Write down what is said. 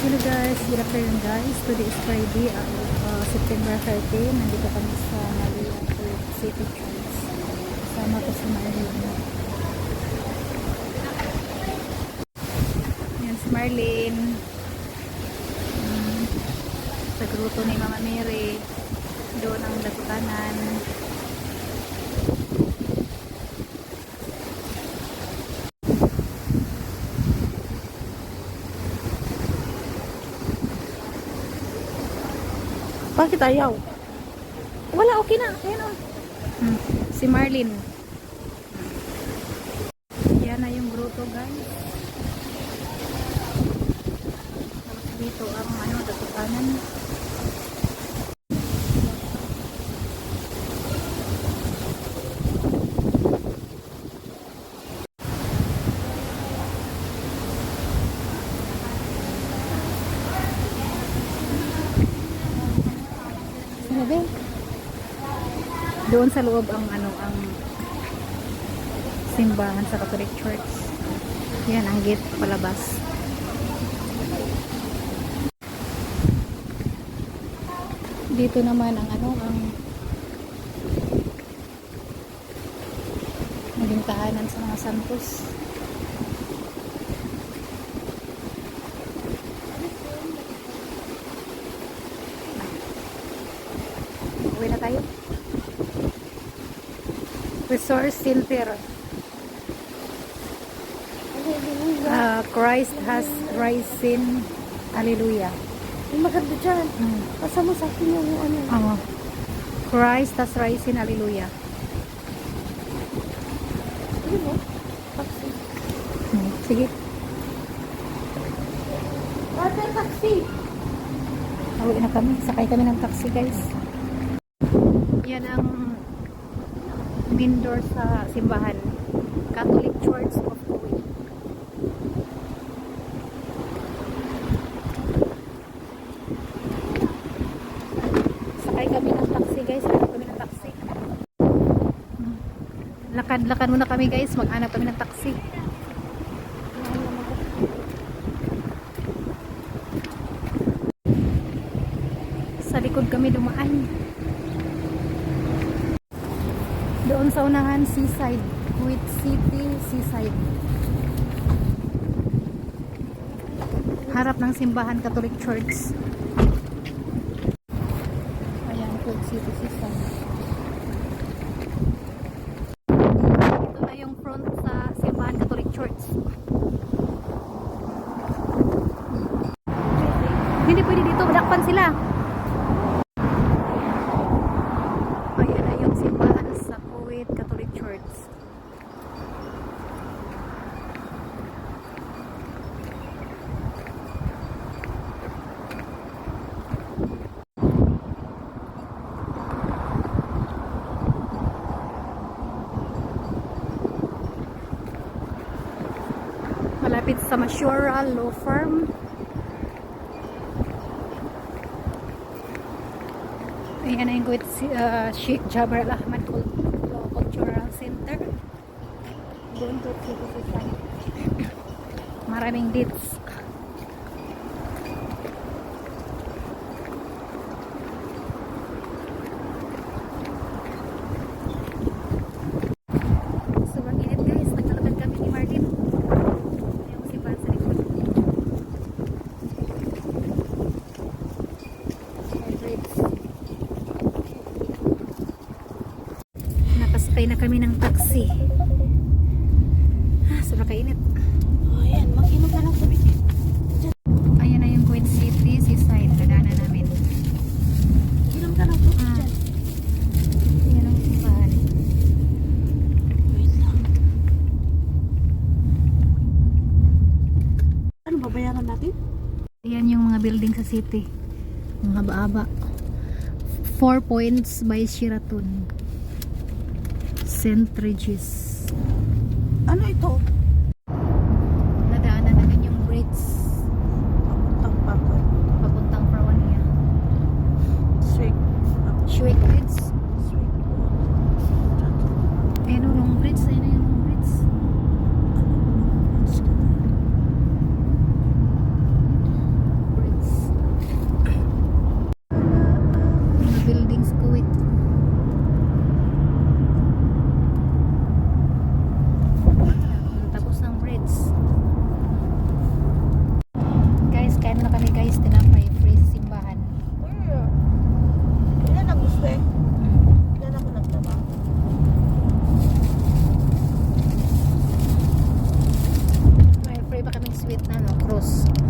Hello guys, good afternoon guys. Today is Friday, September 13. Nandito kami sa Malia City Church. Kasama ko si Marlene. Yan si Marlene. Sa grupo ni Mama Mary. Doon ang dagutanan. Bakit ayaw? Wala, okay na. Ayan o. Si Marlene. Yan na yung grotto guys. Tapos dito ang dagutanan. Doon sa loob ang ang simbahan sa Catholic Church. Yan ang gate palabas. Dito naman ang ang naging tahanan sa mga santos. Uwi na tayo. Resource Center. Christ has risen. Hallelujah. Yung maganda dyan. Pasa mo sa akin yung ano. Christ has risen. Hallelujah. Ano mo? Taxi. Sige. Water taxi. Uwi na kami. Sakay kami ng taxi guys. Yan ang main door sa simbahan. Catholic Church of Kuwait. Sakay kami ng taxi guys. Hanap kami ng taxi. Lakad-lakad muna kami guys. Maghanap kami ng taxi. Sa likod kami dumaan. Doon sa unahan, seaside. Kuwait City, seaside. Harap ng simbahan Catholic Church. Ayan, Kuwait City, seaside. Ito na yung front sa simbahan Catholic Church. Hindi pwede dito, madakpan sila. Ayan na yung simbahan sa Kuwait Catholic Church. Malapit sa Mashura Law Firm. Ayan na yung Kuwait Sheikh Jaber Al Ahmad Cultural Center. Doon to sa maraming dates. Sobrang init guys. Naglalakad kami ni Martin. Yung simbahan sa likod. Nakasakay na kami ng taxi. Sobrang kainit. Oh, ayan. Mag-inom ka ng tubig. Ayan na yung Kuwait City, seaside. Dadaanan namin. Inom ka ng tubig dyan. Ayan ang simbahan. Wait lang. Ano babayaran natin? Ayan yung mga building sa city. Ang haba-haba. 4 points by Sheraton. St. Regis. Ano ito? Nadaanan namin yung bridge Papuntang papuntang Prawania. Swig. Shuik Bridge. Swig. Ayan o, long bridge. Ayan na yung long bridge. bittersweet na no, cross.